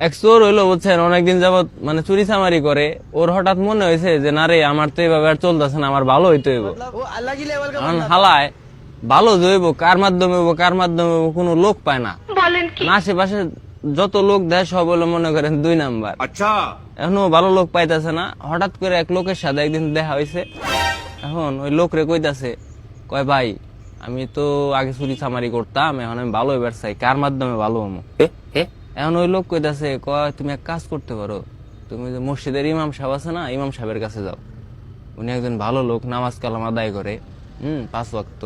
এক চোর হইলো বুঝছেন, অনেকদিন যাবত মানে চুরি চামারি করে। ওর হঠাৎ মনে হয়েছে যে না রে, আমার তো এইভাবে আর চলতেছে না, আমার ভালো হইতে হইব। হালায় ভালো জইব কার মাধ্যমে হইব, কার মাধ্যমে হইব, কোনো লোক পায় না। আশেপাশে যত লোক দেয় সব হলো মনে করেন 2 নাম্বার। আচ্ছা, এখনো ভালো লোক পাইতেছে না। হঠাৎ করে এক লোকের সাথে একদিন দেখা হয়েছে। এখন ওই লোক রে কইতাছে, কয় ভাই আমি তো আগে চুরি চামারি করতাম, এখন আমি ভালো হইবার চাই, কার মাধ্যমে ভালো হমো। এখন ওই লোক কইতাছে, কয় তুমি এক কাজ করতে পারো, তুমি যে মসজিদের ইমাম সাহেব আছে না, ইমাম সাহেবের কাছে যাও। উনি একজন ভালো লোক, নামাজ কালাম আদায় করে, 5 ওয়াক্ত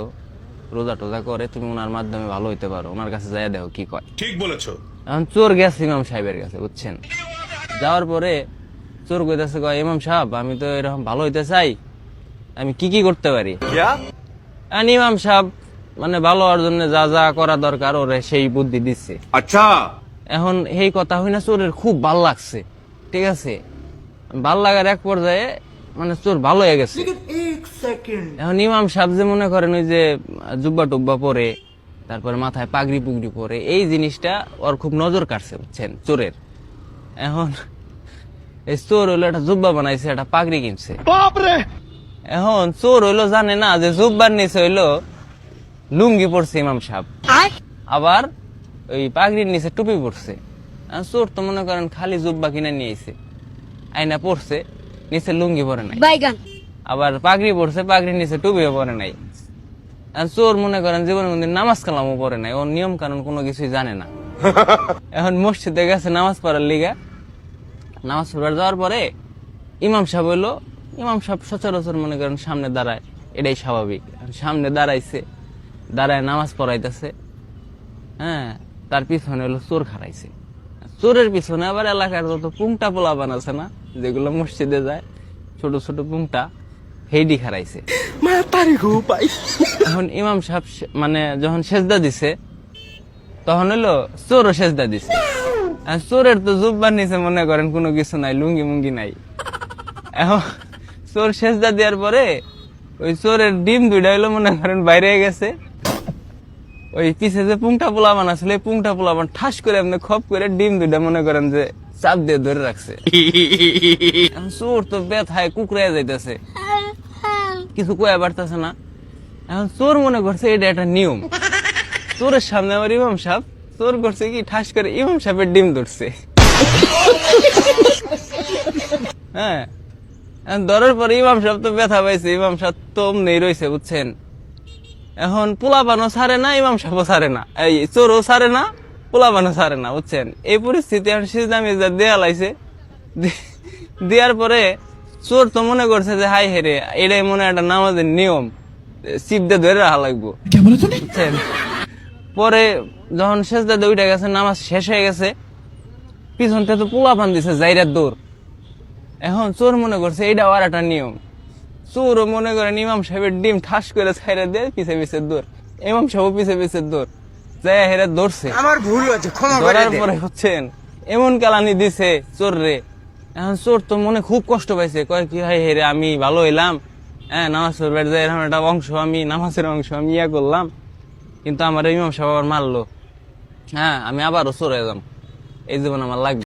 রোজা টোজা করে, তুমি ওনার মাধ্যমে ভালো হইতে পারো, ওনার কাছে যাই দেখো কি কয়। ঠিক বলেছো। এখন চোর গেছে ইমাম সাহেবের কাছে বুঝছেন। যাওয়ার পরে চোর কইতাছে, কয় ইমাম সাহেব আমি তো এরকম ভালো হইতে চাই, আমি কি কি করতে পারি। এখন ইমাম সাহেব মানে ভালো হওয়ার জন্য যা যা করা দরকার ওরে সেই বুদ্ধি দিচ্ছে। আচ্ছা, এখন এই কথা হই না চোরের খুব ভাল লাগছে, ঠিক আছে। ভাল লাগার এক পর্যায়ে মানে চোর ভালো হয়ে গেছে। এখন ইমাম সাহেব যে মনে করেন ওই যে জুব্বা টুব্বা পরে, তারপরে মাথায় পাগড়ি পুগড়ি পরে, এই জিনিসটা ওর খুব নজর কাটছে বুঝছেন চোরের। এখন এই চোর হইলো একটা জুব্বা বানাইছে, একটা পাগড়ি কিনছে। এখন চোর হইলো জানে না যে জুব্বার নিচে হইলো লুঙ্গি পরছে ইমাম সাহেব, আবার ওই পাগড়ির নিচে টুপি পরছে। চোর তো মনে করেন খালি জুব্বা কিনে নিয়ে আইছে, আইনা পরছে, নিচে লুঙ্গি পরে নাই, আবার পাগড়ি পরছে, পাগড়ির নিচে টুপিও পরে নাই। চোর মনে করেন জীবনের মধ্যে নামাজ কালামও পরে নাই, ওর নিয়ম কানুন কোনো কিছুই জানে না। এখন মসজিদে গেছে নামাজ পড়ার লিগা। নামাজ পড়ার যাওয়ার পরে ইমাম সাহেব হইলো, ইমাম সাহেব সচরাচর মনে করেন সামনে দাঁড়ায়, এটাই স্বাভাবিক। সামনে দাঁড়াইছে, দাঁড়ায় নামাজ পড়াইতেছে। হ্যাঁ, তার পিছনে হলো চোর খাড়াইছে। চোরের পিছনে আবার এলাকার যত পুংটা পোলাপান আছে না, যেগুলো মসজিদে যায়, ছোট ছোট পুংটা, হেডি খাড়াইছে। এখন ইমাম সাহেব মানে যখন সেজদা দিছে, তখন হলো চোরও সেজদা দিছে। আর চোরের তো জুব্বার নিচে মনে করেন কোনো কিছু নাই, লুঙ্গি মুঙ্গি নাই। এখন চোর সেজদা দেওয়ার পরে ওই চোরের ডিম 2টা হইলো মনে করেন বাইরে গেছে। ওই পিছে যে পুংটা পোলাবান আসলে পুংটা পোলাবান ঠাস করে আপনি খপ করে ডিম 2টা মনে করেন যে চাপ দিয়ে ধরে রাখছে। চোর তো ব্যথায় কুকড়ায় যাইতেছে, কিছু কয়া পারতেছে না। এখন চোর মনে করছে এটা একটা নিয়ম। চোরের সামনে আমার ইমাম সাহেব, চোর করছে কি ঠাস করে ইমাম সাহেবের ডিম ধরছে। হ্যাঁ, ধরার পরে ইমাম সাহেব তো ব্যথা পাইছে, ইমাম সাহেব তো অমনি রয়েছে বুঝছেন। এখন পোলাপানও ছাড়ে না, ইমাম সাহেবও ছাড়ে না, এই চোরও ছাড়ে না, পোলাপানও ছাড়ে না বুঝছেন। এই পরিস্থিতি এখন সিজদা মিজদা দেয়া লাইছে। দেওয়ার পরে চোর তো মনে করছে যে হাই হেরে, এটাই মনে একটা নামাজের নিয়ম, সিপদে ধরে রাখা লাগবো বুঝছেন। পরে যখন সেজদা দিয়ে উঠে গেছে, নামাজ শেষ হয়ে গেছে, পিছন থেকে তো পোলাপান দিছে জাইরার দৌড়। এখন চোর মনে করছে এইটাও আর একটা নিয়ম। চোরও মনে করেন ইমাম সাহেবের ডিম ঠাস করে ছাইরা দিয়ে পিছে পিছে দৌড়, ইমাম সাহেব পিছে পিছে দৌড়, যাই হেরে ধরছে। আমার ভুল হয়েছে, ক্ষমা করে ধরার দে। পরে হচ্ছেন এমন কালানি দিছে চোর রে। এখন চোর তো মনে খুব কষ্ট পাইছে, কয় কি হয় হেরে আমি ভালো হইলাম, হ্যাঁ নামাজ পড়বার যাই এরকম একটা অংশ, আমি নামাজের অংশ আমি ইয়া করলাম, কিন্তু আমার ইমাম সাহেব আবার মারলো। হ্যাঁ, আমি আবারও চোর হয়ে যাম, এই জীবন আমার লাগবে।